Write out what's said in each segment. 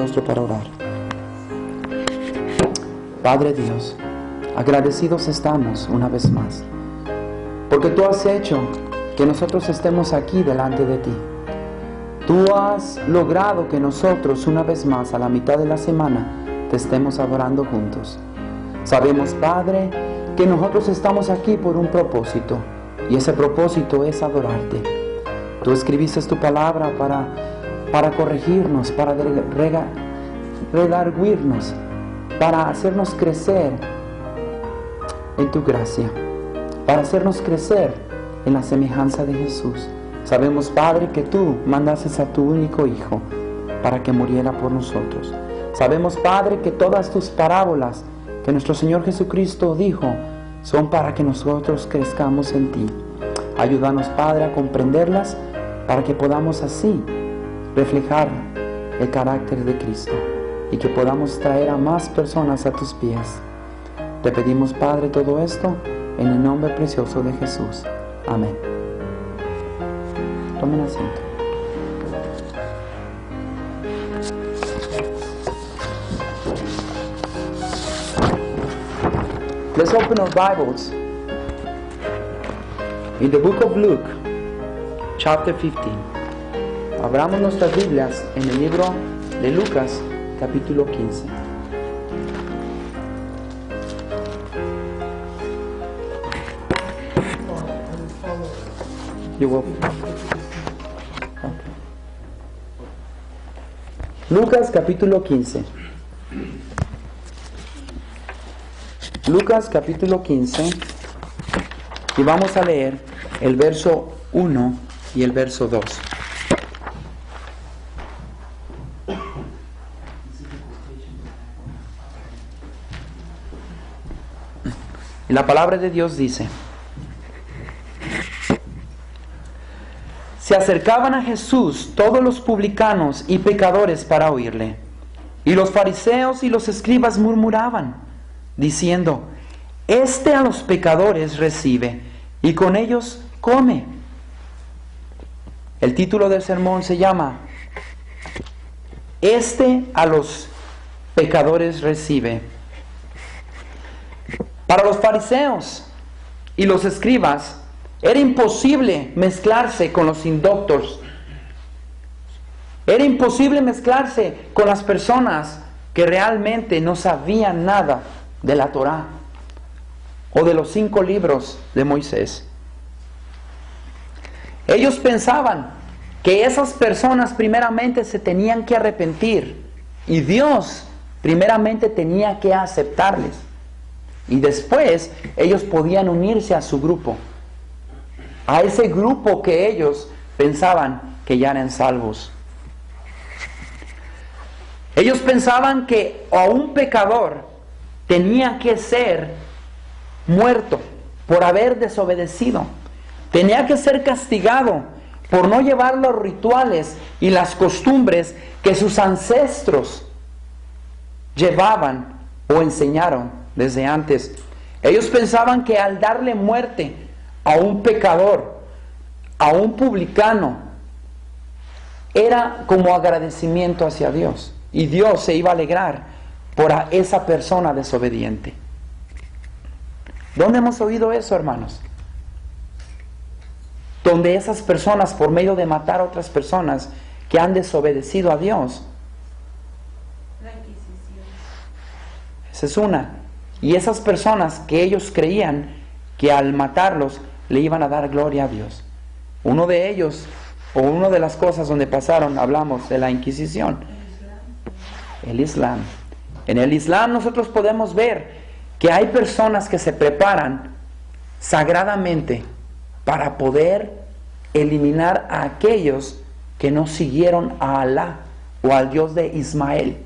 rostro para orar. Padre Dios, agradecidos estamos una vez más, porque tú has hecho que nosotros estemos aquí delante de ti. Tú has logrado que nosotros una vez más a la mitad de la semana te estemos adorando juntos. Sabemos, Padre, que nosotros estamos aquí por un propósito, y ese propósito es adorarte. Tú escribiste tu palabra para corregirnos, para redarguirnos, para hacernos crecer en tu gracia, para hacernos crecer en la semejanza de Jesús. Sabemos, Padre, que tú mandaste a tu único Hijo para que muriera por nosotros. Sabemos, Padre, que todas tus parábolas que nuestro Señor Jesucristo dijo son para que nosotros crezcamos en ti. Ayúdanos, Padre, a comprenderlas para que podamos así reflejar el carácter de Cristo y que podamos traer a más personas a tus pies. Te pedimos, Padre, todo esto en el nombre precioso de Jesús. Amén. Tomen asiento. Let's open our Bibles in the book of Luke, chapter 15. Abramos nuestras Biblias en el libro de Lucas, capítulo 15. You will. Okay. Lucas, capítulo 15. Lucas capítulo 15 y vamos a leer el verso 1 y el verso 2. Y la palabra de Dios dice: se acercaban a Jesús todos los publicanos y pecadores para oírle, y los fariseos y los escribas murmuraban, diciendo: este a los pecadores recibe y con ellos come. El título del sermón se llama: este a los pecadores recibe. Para los fariseos y los escribas era imposible mezclarse con los indoctos. Era imposible mezclarse con las personas que realmente no sabían nada de la Torá o de los 5 libros de Moisés. Ellos pensaban que esas personas primeramente se tenían que arrepentir y Dios primeramente tenía que aceptarles, y después ellos podían unirse a su grupo, a ese grupo que ellos pensaban que ya eran salvos. Ellos pensaban que a un pecador tenía que ser muerto por haber desobedecido. Tenía que ser castigado por no llevar los rituales y las costumbres que sus ancestros llevaban o enseñaron desde antes. Ellos pensaban que al darle muerte a un pecador, a un publicano, era como agradecimiento hacia Dios, y Dios se iba a alegrar por esa persona desobediente. ¿Dónde hemos oído eso, hermanos? Donde esas personas, por medio de matar a otras personas que han desobedecido a Dios. La Inquisición. Esa es una. Y esas personas que ellos creían que al matarlos le iban a dar gloria a Dios. Uno de ellos, o una de las cosas donde pasaron, hablamos de la Inquisición. El Islam. En el Islam nosotros podemos ver que hay personas que se preparan sagradamente para poder eliminar a aquellos que no siguieron a Alá o al Dios de Ismael.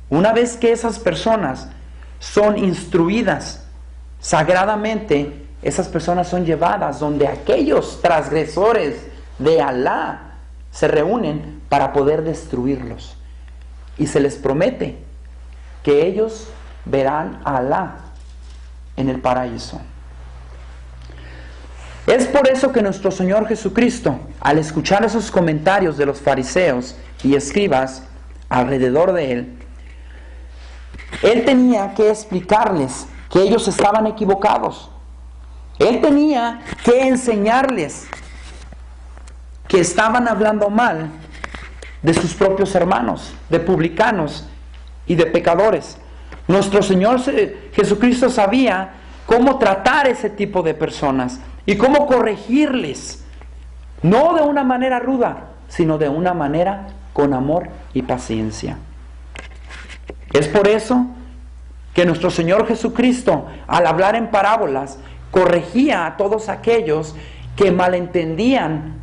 Una vez que esas personas son instruidas sagradamente, esas personas son llevadas donde aquellos transgresores de Alá se reúnen para poder destruirlos. Y se les promete que ellos verán a Alá en el paraíso. Es por eso que nuestro Señor Jesucristo, al escuchar esos comentarios de los fariseos y escribas, alrededor de él, él tenía que explicarles que ellos estaban equivocados. Él tenía que enseñarles que estaban hablando mal de sus propios hermanos, de publicanos y de pecadores. Nuestro Señor Jesucristo sabía cómo tratar ese tipo de personas y cómo corregirles, no de una manera ruda, sino de una manera con amor y paciencia. Es por eso que nuestro Señor Jesucristo, al hablar en parábolas, corregía a todos aquellos que malentendían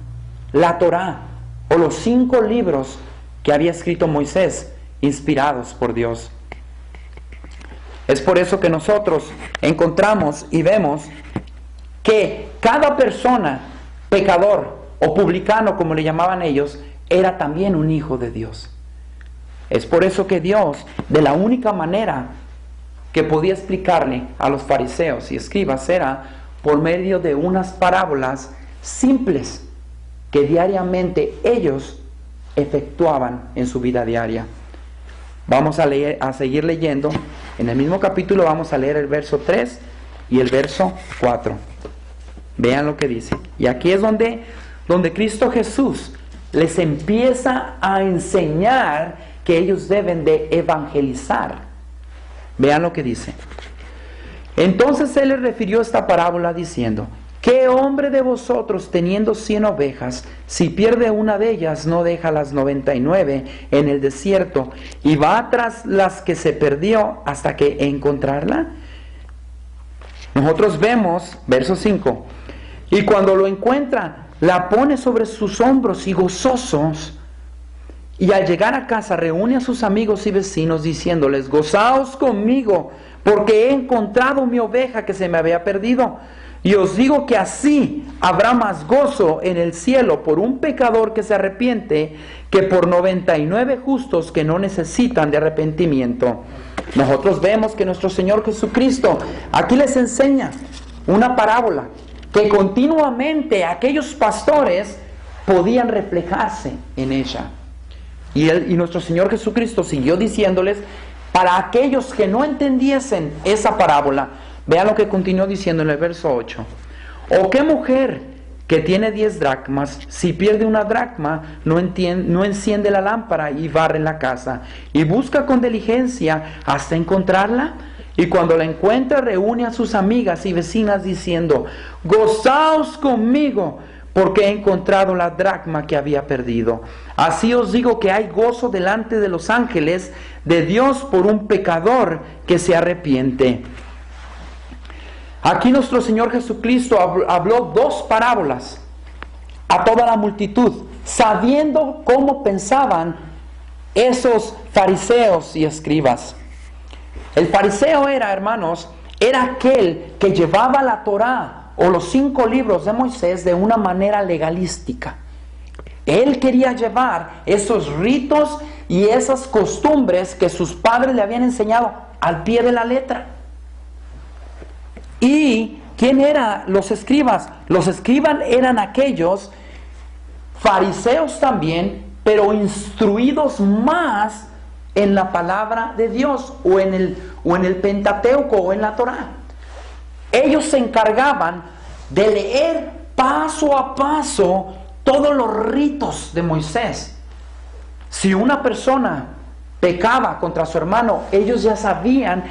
la Torá o los 5 libros que había escrito Moisés, inspirados por Dios. Es por eso que nosotros encontramos y vemos que cada persona, pecador o publicano, como le llamaban ellos, era también un hijo de Dios. Es por eso que Dios, de la única manera que podía explicarle a los fariseos y escribas, era por medio de unas parábolas simples que diariamente ellos efectuaban en su vida diaria. Vamos a seguir leyendo. En el mismo capítulo vamos a leer el verso 3 y el verso 4. Vean lo que dice. Y aquí es donde Cristo Jesús les empieza a enseñar que ellos deben de evangelizar. Vean lo que dice. Entonces Él les refirió esta parábola diciendo: ¿qué hombre de vosotros, teniendo 100 ovejas, si pierde una de ellas, no deja las 99 en el desierto y va tras las que se perdió hasta que encontrarla? Nosotros vemos, verso 5, y cuando lo encuentra, la pone sobre sus hombros y gozosos, y al llegar a casa reúne a sus amigos y vecinos diciéndoles: gozaos conmigo, porque he encontrado mi oveja que se me había perdido. Y os digo que así habrá más gozo en el cielo por un pecador que se arrepiente que por 99 justos que no necesitan de arrepentimiento. Nosotros vemos que nuestro Señor Jesucristo aquí les enseña una parábola que continuamente aquellos pastores podían reflejarse en ella. Y nuestro Señor Jesucristo siguió diciéndoles, para aquellos que no entendiesen esa parábola, vean lo que continuó diciendo en el verso 8. ¿O qué mujer que tiene 10 dracmas, si pierde una dracma, no enciende la lámpara y barre la casa, y busca con diligencia hasta encontrarla? Y cuando la encuentra, reúne a sus amigas y vecinas diciendo: gozaos conmigo, porque he encontrado la dracma que había perdido. Así os digo que hay gozo delante de los ángeles de Dios por un pecador que se arrepiente. Aquí nuestro Señor Jesucristo habló 2 parábolas a toda la multitud, sabiendo cómo pensaban esos fariseos y escribas. El fariseo era, hermanos, era aquel que llevaba la Torá o los 5 libros de Moisés de una manera legalística. Él quería llevar esos ritos y esas costumbres que sus padres le habían enseñado al pie de la letra. ¿Y quién eran los escribas? Los escribas eran aquellos fariseos también, pero instruidos más en la palabra de Dios o en el Pentateuco o en la Torá. Ellos se encargaban de leer paso a paso todos los ritos de Moisés. Si una persona pecaba contra su hermano, ellos ya sabían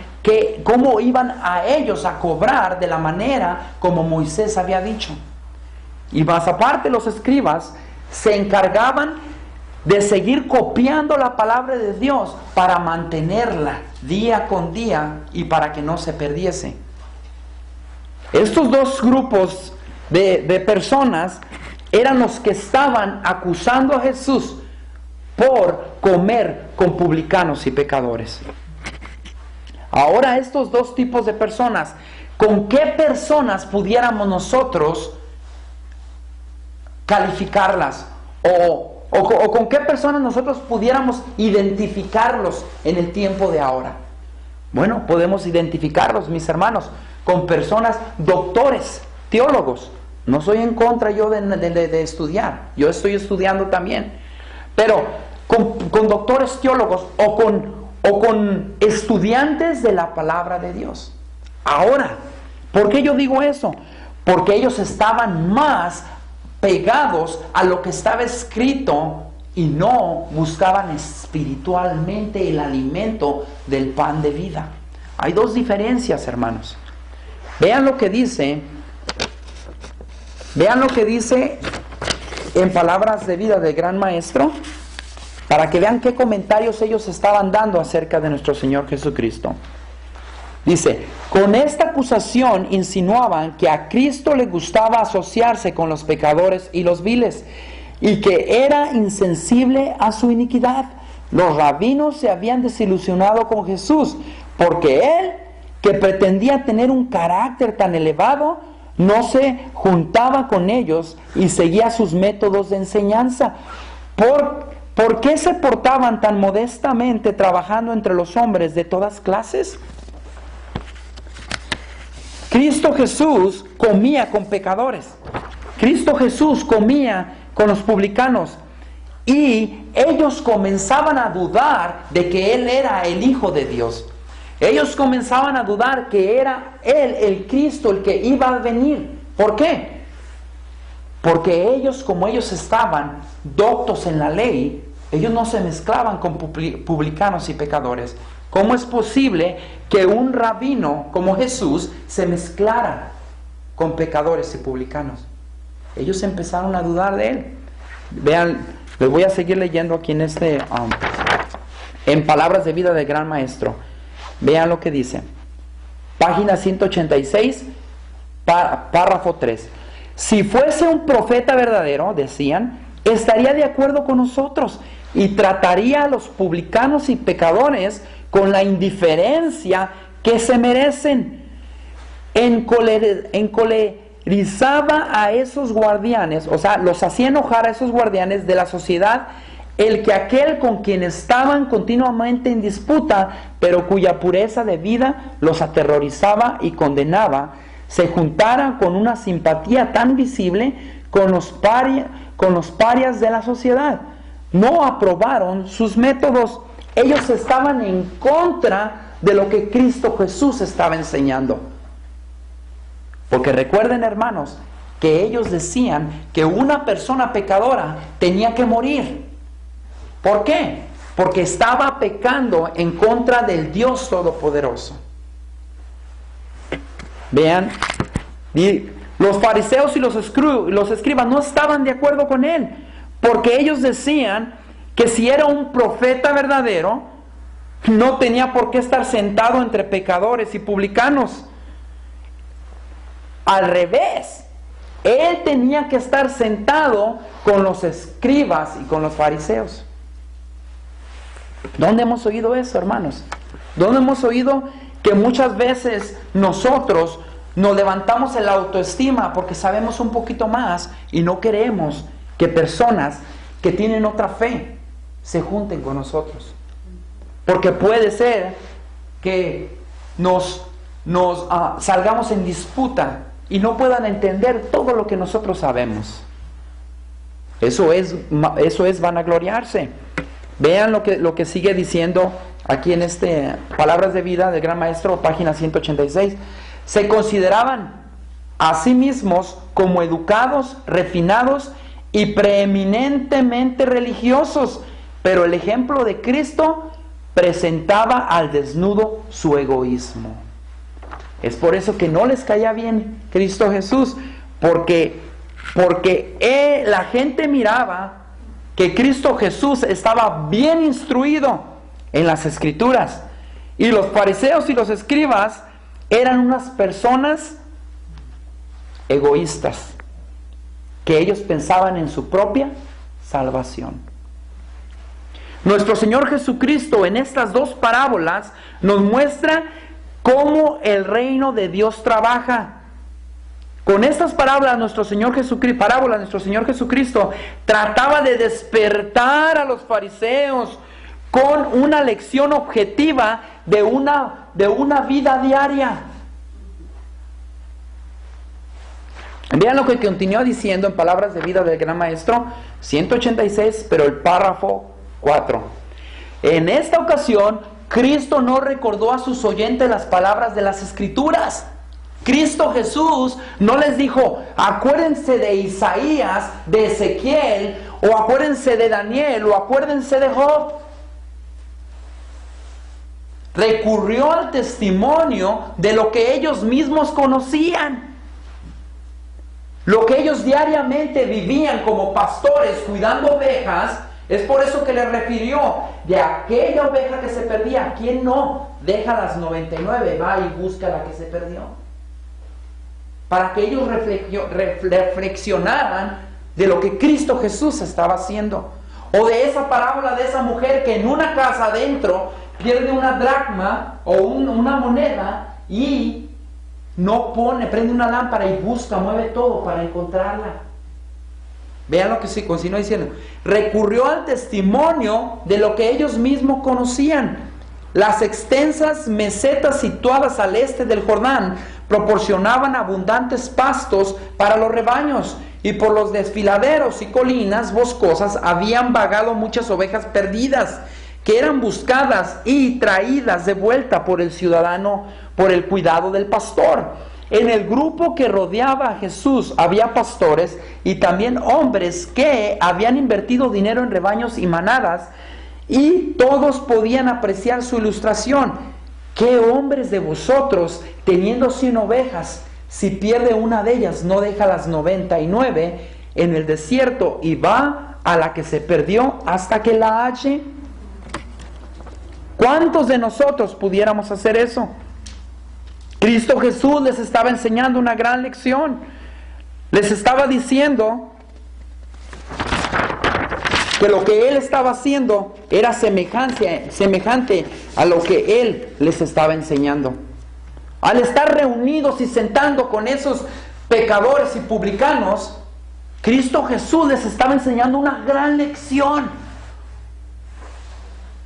cómo iban a ellos a cobrar de la manera como Moisés había dicho. Y más aparte, los escribas se encargaban de seguir copiando la palabra de Dios para mantenerla día con día y para que no se perdiese. Estos 2 grupos de personas eran los que estaban acusando a Jesús por comer con publicanos y pecadores. Ahora, estos 2 tipos de personas, ¿con qué personas pudiéramos nosotros calificarlas? ¿O con qué personas nosotros pudiéramos identificarlos en el tiempo de ahora? Bueno, podemos identificarlos, mis hermanos, con personas, doctores, teólogos. No soy en contra yo de estudiar, yo estoy estudiando también. Pero con doctores teólogos o con estudiantes de la palabra de Dios. Ahora, ¿por qué yo digo eso? Porque ellos estaban más pegados a lo que estaba escrito y no buscaban espiritualmente el alimento del pan de vida. Hay dos diferencias, hermanos. Vean lo que dice en Palabras de Vida del Gran Maestro, para que vean qué comentarios ellos estaban dando acerca de nuestro Señor Jesucristo. Dice: con esta acusación insinuaban que a Cristo le gustaba asociarse con los pecadores y los viles, y que era insensible a su iniquidad. Los rabinos se habían desilusionado con Jesús, porque él, que pretendía tener un carácter tan elevado, no se juntaba con ellos y seguía sus métodos de enseñanza. ¿Por qué se portaban tan modestamente trabajando entre los hombres de todas clases? Cristo Jesús comía con pecadores. Cristo Jesús comía con los publicanos. Y ellos comenzaban a dudar de que Él era el Hijo de Dios. Ellos comenzaban a dudar que era Él, el Cristo, el que iba a venir. ¿Por qué? Porque ellos, como ellos estaban doctos en la ley, ellos no se mezclaban con publicanos y pecadores. ¿Cómo es posible que un rabino como Jesús se mezclara con pecadores y publicanos? Ellos empezaron a dudar de Él. Vean, les voy a seguir leyendo aquí en Palabras de Vida del Gran Maestro. Vean lo que dice. Página 186, párrafo 3. Si fuese un profeta verdadero, decían, estaría de acuerdo con nosotros y trataría a los publicanos y pecadores con la indiferencia que se merecen. Encolerizaba a esos guardianes, o sea, los hacía enojar a esos guardianes de la sociedad, el que aquel con quien estaban continuamente en disputa, pero cuya pureza de vida los aterrorizaba y condenaba, se juntara con una simpatía tan visible con los parias de la sociedad. No aprobaron sus métodos. Ellos estaban en contra de lo que Cristo Jesús estaba enseñando. Porque recuerden, hermanos, que ellos decían que una persona pecadora tenía que morir. ¿Por qué? Porque estaba pecando en contra del Dios Todopoderoso. Vean, los fariseos y los escribas no estaban de acuerdo con él, porque ellos decían que si era un profeta verdadero, no tenía por qué estar sentado entre pecadores y publicanos. Al revés, él tenía que estar sentado con los escribas y con los fariseos. ¿Dónde hemos oído eso, hermanos? ¿Dónde hemos oído que muchas veces nosotros nos levantamos en la autoestima porque sabemos un poquito más y no queremos que personas que tienen otra fe se junten con nosotros? Porque puede ser que nos salgamos en disputa y no puedan entender todo lo que nosotros sabemos. Eso es vanagloriarse. Vean lo que sigue diciendo aquí en Palabras de Vida del Gran Maestro, página 186. Se consideraban a sí mismos como educados, refinados y preeminentemente religiosos, pero el ejemplo de Cristo presentaba al desnudo su egoísmo. Es por eso que no les caía bien Cristo Jesús, porque la gente miraba que Cristo Jesús estaba bien instruido en las Escrituras, y los fariseos y los escribas eran unas personas egoístas, que ellos pensaban en su propia salvación. Nuestro Señor Jesucristo en estas dos parábolas nos muestra cómo el reino de Dios trabaja. Con estas parábolas nuestro Señor Jesucristo trataba de despertar a los fariseos con una lección objetiva de una vida diaria. Vean lo que continúa diciendo en Palabras de Vida del Gran Maestro 186, pero el párrafo 4. En esta ocasión, Cristo no recordó a sus oyentes las palabras de las Escrituras. Cristo Jesús no les dijo, acuérdense de Isaías, de Ezequiel, o acuérdense de Daniel, o acuérdense de Job. Recurrió al testimonio de lo que ellos mismos conocían, lo que ellos diariamente vivían como pastores cuidando ovejas. Es por eso que le refirió de aquella oveja que se perdía. ¿Quién no deja las 99? Va y busca la que se perdió. Para que ellos reflexionaran de lo que Cristo Jesús estaba haciendo. O de esa parábola de esa mujer que en una casa adentro pierde una dracma o una moneda y no prende una lámpara y busca, mueve todo para encontrarla. Vean lo que se continúa diciendo. Recurrió al testimonio de lo que ellos mismos conocían. Las extensas mesetas situadas al este del Jordán proporcionaban abundantes pastos para los rebaños, y por los desfiladeros y colinas boscosas habían vagado muchas ovejas perdidas, que eran buscadas y traídas de vuelta por el ciudadano por el cuidado del pastor. En el grupo que rodeaba a Jesús había pastores y también hombres que habían invertido dinero en rebaños y manadas, y todos podían apreciar su ilustración. ¿Qué hombres de vosotros, teniendo 100 ovejas, si pierde una de ellas, no deja las 99 en el desierto y va a la que se perdió hasta que la halle? ¿Cuántos de nosotros pudiéramos hacer eso? Cristo Jesús les estaba enseñando una gran lección. Les estaba diciendo que lo que Él estaba haciendo era semejante a lo que Él les estaba enseñando. Al estar reunidos y sentando con esos pecadores y publicanos, Cristo Jesús les estaba enseñando una gran lección.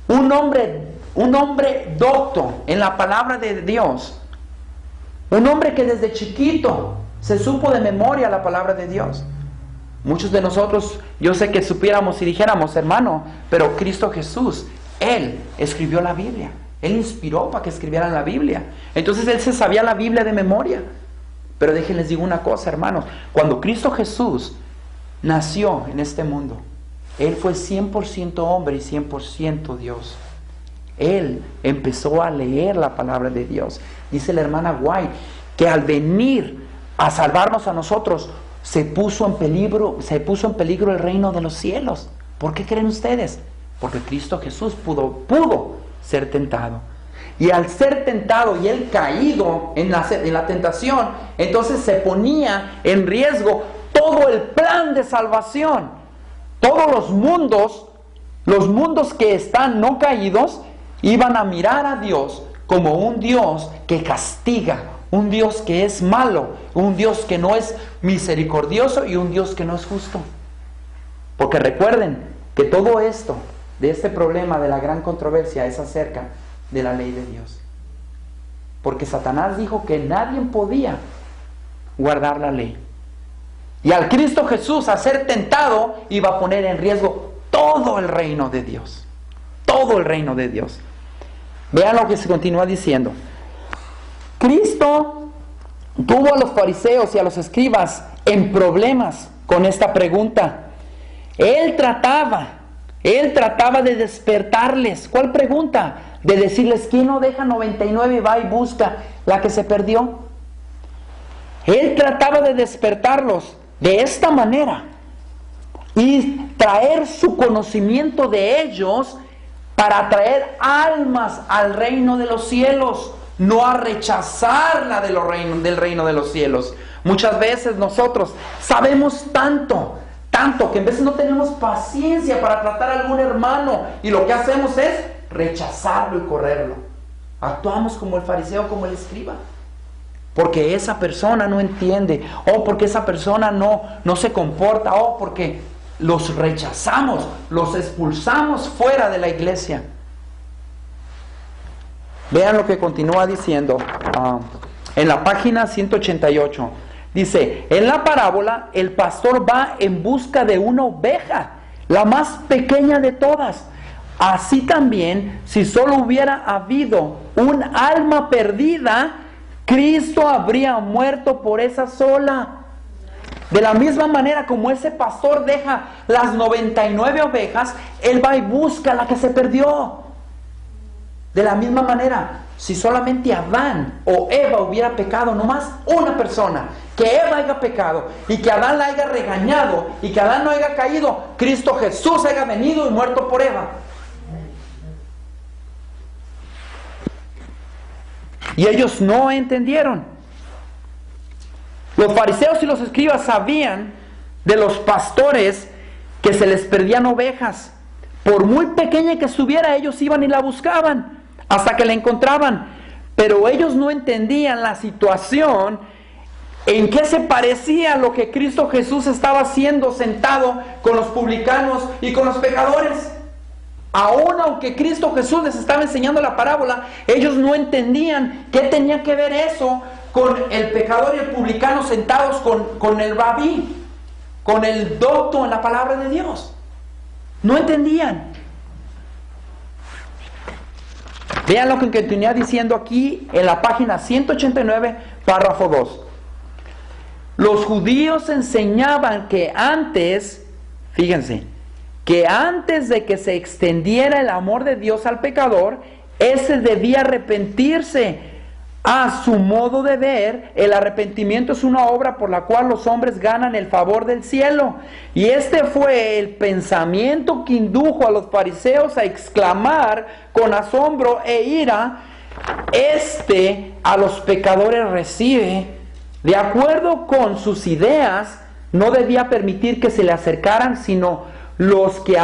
Un hombre docto en la palabra de Dios. Un hombre que desde chiquito se supo de memoria la palabra de Dios. Muchos de nosotros, yo sé que supiéramos y dijéramos, hermano, pero Cristo Jesús, Él escribió la Biblia. Él inspiró para que escribieran la Biblia. Entonces Él se sabía la Biblia de memoria. Pero déjenles digo una cosa, hermanos. Cuando Cristo Jesús nació en este mundo, Él fue 100% hombre y 100% Dios. Él empezó a leer la palabra de Dios. Dice la hermana White que al venir a salvarnos a nosotros, se puso en peligro el reino de los cielos. ¿Por qué creen ustedes? Porque Cristo Jesús pudo ser tentado. Y al ser tentado y Él caído en la tentación, entonces se ponía en riesgo todo el plan de salvación. Todos los mundos que están no caídos, iban a mirar a Dios como un Dios que castiga, un Dios que es malo, un Dios que no es misericordioso y un Dios que no es justo. Porque recuerden que todo esto, de este problema de la gran controversia, es acerca de la ley de Dios. Porque Satanás dijo que nadie podía guardar la ley. Y al Cristo Jesús, a ser tentado, iba a poner en riesgo todo el reino de Dios. Todo el reino de Dios. Vean lo que se continúa diciendo. Cristo tuvo a los fariseos y a los escribas en problemas con esta pregunta. Él trataba de despertarles. ¿Cuál pregunta? De decirles, ¿quién no deja 99 y va y busca la que se perdió? Él trataba de despertarlos de esta manera y traer su conocimiento de ellos para traer almas al reino de los cielos, no a rechazarla del reino de los cielos. Muchas veces nosotros sabemos tanto que en veces no tenemos paciencia para tratar a algún hermano y lo que hacemos es rechazarlo y correrlo. Actuamos como el fariseo, como el escriba, porque esa persona no entiende, o porque esa persona no se comporta, o porque los rechazamos, los expulsamos fuera de la iglesia. Vean lo que continúa diciendo en la página 188. Dice, en la parábola el pastor va en busca de una oveja, la más pequeña de todas. Así también, si solo hubiera habido un alma perdida, Cristo habría muerto por esa sola. De la misma manera como ese pastor deja las 99 ovejas, él va y busca la que se perdió. De la misma manera, si solamente Adán o Eva hubiera pecado, nomás una persona, que Eva haya pecado y que Adán la haya regañado y que Adán no haya caído, Cristo Jesús haya venido y muerto por Eva. Y ellos no entendieron. Los fariseos y los escribas sabían de los pastores que se les perdían ovejas. Por muy pequeña que estuviera, ellos iban y la buscaban hasta que la encontraban. Pero ellos no entendían la situación en qué se parecía lo que Cristo Jesús estaba haciendo sentado con los publicanos y con los pecadores. Aún aunque Cristo Jesús les estaba enseñando la parábola, ellos no entendían qué tenía que ver eso con el pecador y el publicano sentados con el rabí, con el docto en la palabra de Dios. No entendían. Vean lo que continúa diciendo aquí en la página 189, párrafo 2. Los judíos enseñaban que antes, fíjense, que antes de que se extendiera el amor de Dios al pecador, ese debía arrepentirse. A su modo de ver, el arrepentimiento es una obra por la cual los hombres ganan el favor del cielo. Y este fue el pensamiento que indujo a los fariseos a exclamar con asombro e ira: a los pecadores recibe. De acuerdo con sus ideas, no debía permitir que se le acercaran sino los que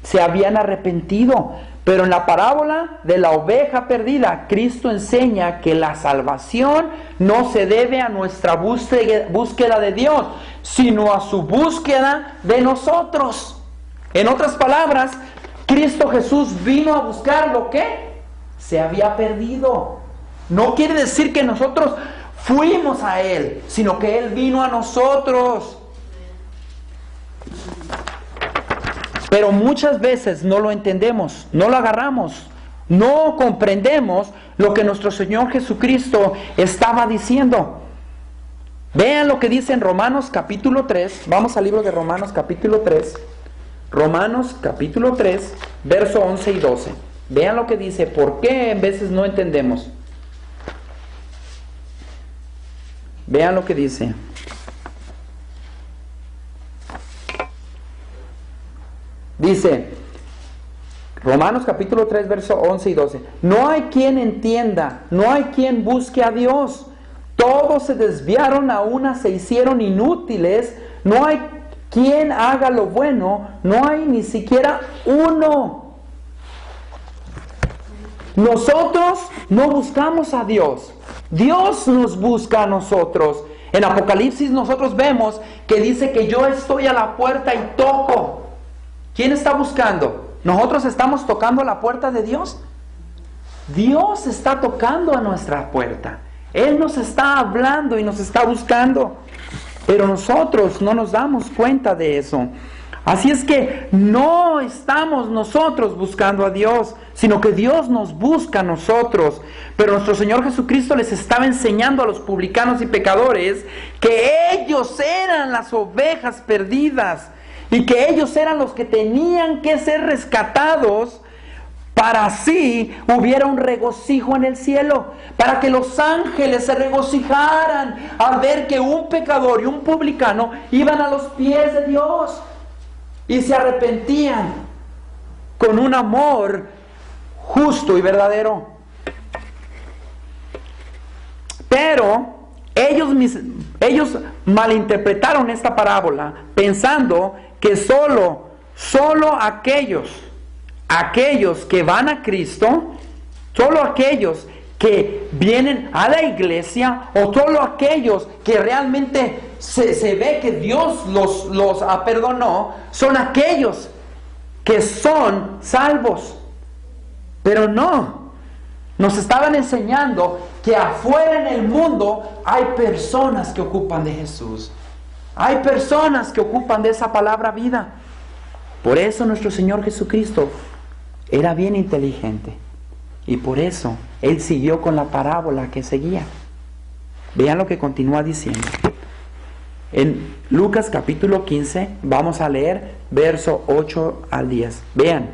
se habían arrepentido. Pero en la parábola de la oveja perdida, Cristo enseña que la salvación no se debe a nuestra búsqueda de Dios, sino a su búsqueda de nosotros. En otras palabras, Cristo Jesús vino a buscar lo que se había perdido. No quiere decir que nosotros fuimos a Él, sino que Él vino a nosotros. Pero muchas veces no lo entendemos, no lo agarramos, no comprendemos lo que nuestro Señor Jesucristo estaba diciendo. Vean lo que dice en Romanos capítulo 3, vamos al libro de Romanos capítulo 3, Romanos capítulo 3, verso 11 y 12. Vean lo que dice, ¿por qué en veces no entendemos? Vean lo que dice. Dice, Romanos capítulo 3, verso 11 y 12. No hay quien entienda, no hay quien busque a Dios. Todos se desviaron, a una se hicieron inútiles. No hay quien haga lo bueno, no hay ni siquiera uno. Nosotros no buscamos a Dios, Dios nos busca a nosotros. En Apocalipsis nosotros vemos que dice que yo estoy a la puerta y toco. ¿Quién está buscando? ¿Nosotros estamos tocando la puerta de Dios? Dios está tocando a nuestra puerta. Él nos está hablando y nos está buscando. Pero nosotros no nos damos cuenta de eso. Así es que no estamos nosotros buscando a Dios, sino que Dios nos busca a nosotros. Pero nuestro Señor Jesucristo les estaba enseñando a los publicanos y pecadores que ellos eran las ovejas perdidas y que ellos eran los que tenían que ser rescatados para así hubiera un regocijo en el cielo, para que los ángeles se regocijaran al ver que un pecador y un publicano iban a los pies de Dios y se arrepentían con un amor justo y verdadero. Pero ellos malinterpretaron esta parábola pensando que solo aquellos que van a Cristo, solo aquellos que vienen a la iglesia, o solo aquellos que realmente se ve que Dios los perdonó, son aquellos que son salvos. Pero no, nos estaban enseñando que afuera en el mundo hay personas que ocupan de Jesús. Hay personas que ocupan de esa palabra vida. Por eso nuestro Señor Jesucristo era bien inteligente. Y por eso él siguió con la parábola que seguía. Vean lo que continúa diciendo. En Lucas capítulo 15 vamos a leer verso 8 al 10. Vean,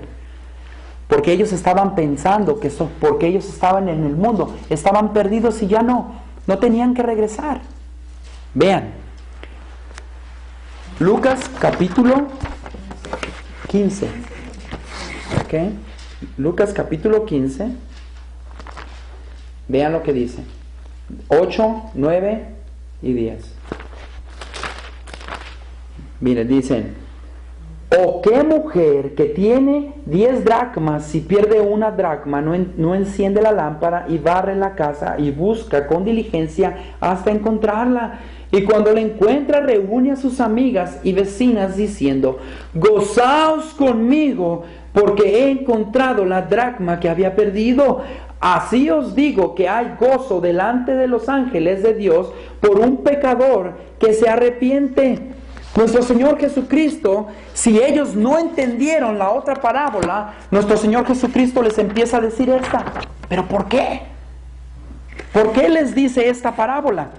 porque ellos estaban pensando que porque ellos estaban en el mundo, estaban perdidos y ya no tenían que regresar. Vean, Lucas capítulo 15. ¿Ok? Lucas capítulo 15. Vean lo que dice. 8, 9 y 10. Miren, dicen: ¿o qué mujer que tiene 10 dracmas, si pierde una dracma, no enciende la lámpara y barre la casa y busca con diligencia hasta encontrarla? Y cuando la encuentra, reúne a sus amigas y vecinas diciendo: gozaos conmigo, porque he encontrado la dracma que había perdido. Así os digo que hay gozo delante de los ángeles de Dios por un pecador que se arrepiente. Nuestro Señor Jesucristo, si ellos no entendieron la otra parábola, nuestro Señor Jesucristo les empieza a decir esta. ¿Pero por qué? ¿Por qué les dice esta parábola?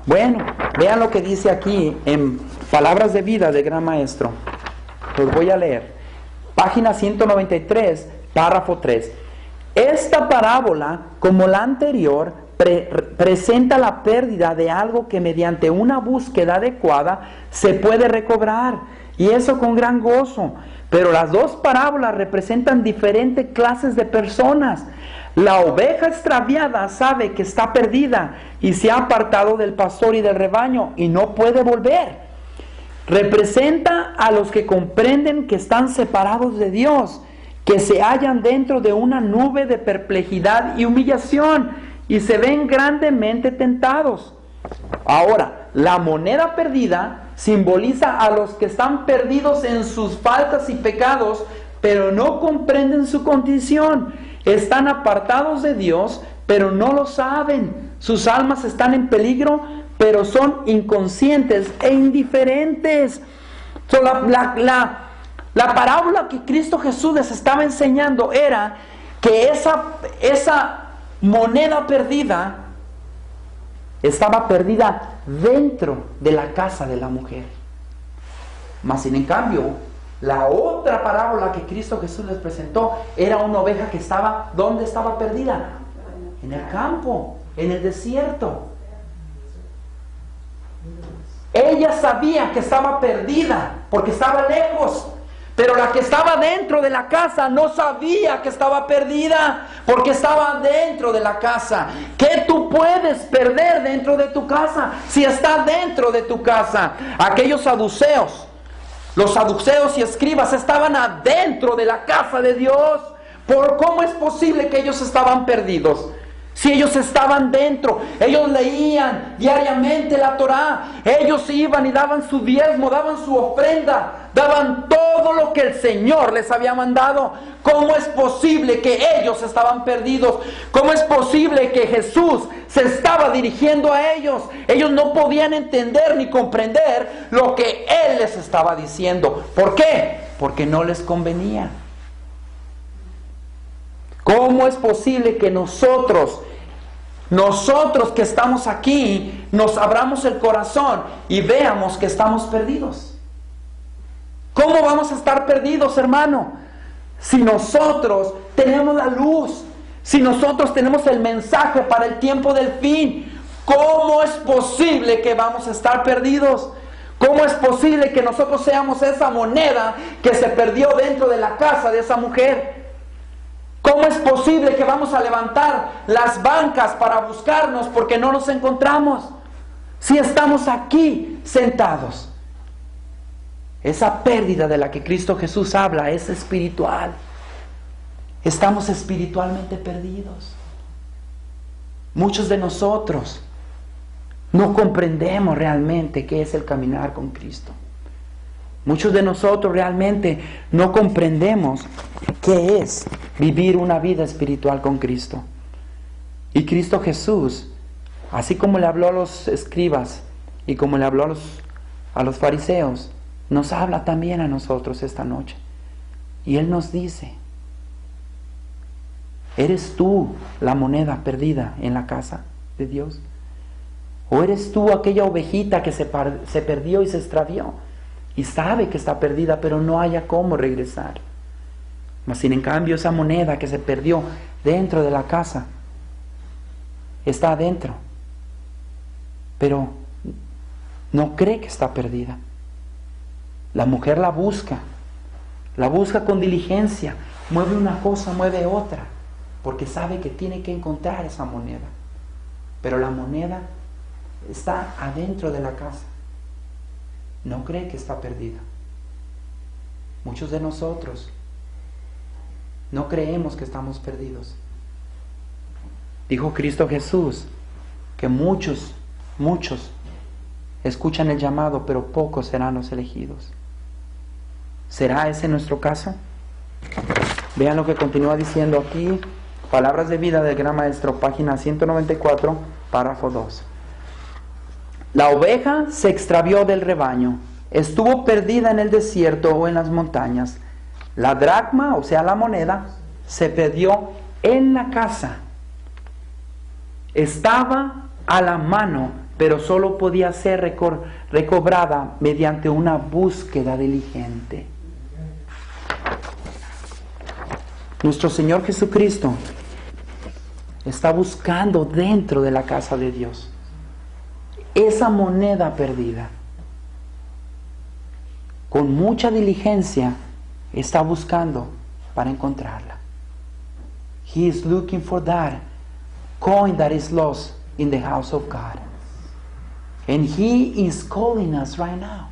Bueno, vean lo que dice aquí en Palabras de Vida de Gran Maestro. Los voy a leer. Página 193, párrafo 3. Esta parábola, como la anterior, presenta la pérdida de algo que mediante una búsqueda adecuada se puede recobrar, y eso con gran gozo. Pero las dos parábolas representan diferentes clases de personas. La oveja extraviada sabe que está perdida y se ha apartado del pastor y del rebaño y no puede volver. Representa a los que comprenden que están separados de Dios, que se hallan dentro de una nube de perplejidad y humillación y se ven grandemente tentados. Ahora, la moneda perdida simboliza a los que están perdidos en sus faltas y pecados, pero no comprenden su condición. Están apartados de Dios, pero no lo saben. Sus almas están en peligro, pero son inconscientes e indiferentes. La parábola que Cristo Jesús les estaba enseñando era que esa moneda perdida estaba perdida dentro de la casa de la mujer. Mas sin en cambio, la otra parábola que Cristo Jesús les presentó era una oveja que estaba, ¿dónde estaba perdida? En el campo, en el desierto. Ella sabía que estaba perdida porque estaba lejos. Pero la que estaba dentro de la casa no sabía que estaba perdida porque estaba dentro de la casa. ¿Qué tú puedes perder dentro de tu casa si está dentro de tu casa? Aquellos saduceos, los saduceos y escribas estaban adentro de la casa de Dios. ¿Cómo es posible que ellos estaban perdidos? Si ellos estaban dentro, ellos leían diariamente la Torá, ellos iban y daban su diezmo, daban su ofrenda, daban todo lo que el Señor les había mandado. ¿Cómo es posible que ellos estaban perdidos? ¿Cómo es posible que Jesús se estaba dirigiendo a ellos? Ellos no podían entender ni comprender lo que Él les estaba diciendo. ¿Por qué? Porque no les convenía. ¿Cómo es posible que nosotros que estamos aquí, nos abramos el corazón y veamos que estamos perdidos? ¿Cómo vamos a estar perdidos, hermano? Si nosotros tenemos la luz, si nosotros tenemos el mensaje para el tiempo del fin, ¿cómo es posible que vamos a estar perdidos? ¿Cómo es posible que nosotros seamos esa moneda que se perdió dentro de la casa de esa mujer? ¿Cómo es posible que vamos a levantar las bancas para buscarnos porque no nos encontramos? Si estamos aquí sentados. Esa pérdida de la que Cristo Jesús habla es espiritual. Estamos espiritualmente perdidos. Muchos de nosotros no comprendemos realmente qué es el caminar con Cristo. Muchos de nosotros realmente no comprendemos qué es vivir una vida espiritual con Cristo. Y Cristo Jesús, así como le habló a los escribas y como le habló a los fariseos, nos habla también a nosotros esta noche. Y Él nos dice ¿Eres tú la moneda perdida en la casa de Dios? ¿O eres tú aquella ovejita que se perdió y se extravió? Y sabe que está perdida, pero no haya cómo regresar. Mas sin en cambio esa moneda que se perdió dentro de la casa está adentro, pero no cree que está perdida. La mujer la busca con diligencia, mueve una cosa, mueve otra, porque sabe que tiene que encontrar esa moneda. Pero la moneda está adentro de la casa. No cree que está perdida. Muchos de nosotros no creemos que estamos perdidos. Dijo Cristo Jesús que muchos escuchan el llamado, pero pocos serán los elegidos. ¿Será ese nuestro caso? Vean lo que continúa diciendo aquí, Palabras de Vida del Gran Maestro, página 194, párrafo 2. La oveja se extravió del rebaño, estuvo perdida en el desierto o en las montañas. La dracma, o sea la moneda, se perdió en la casa. Estaba a la mano, pero solo podía ser recobrada mediante una búsqueda diligente. Nuestro Señor Jesucristo está buscando dentro de la casa de Dios esa moneda perdida. Con mucha diligencia está buscando para encontrarla. He is looking for that coin that is lost in the house of God. And He is calling us right now.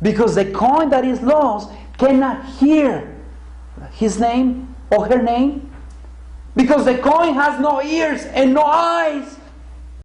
Because the coin that is lost cannot hear his name or her name. Because the coin has no ears and no eyes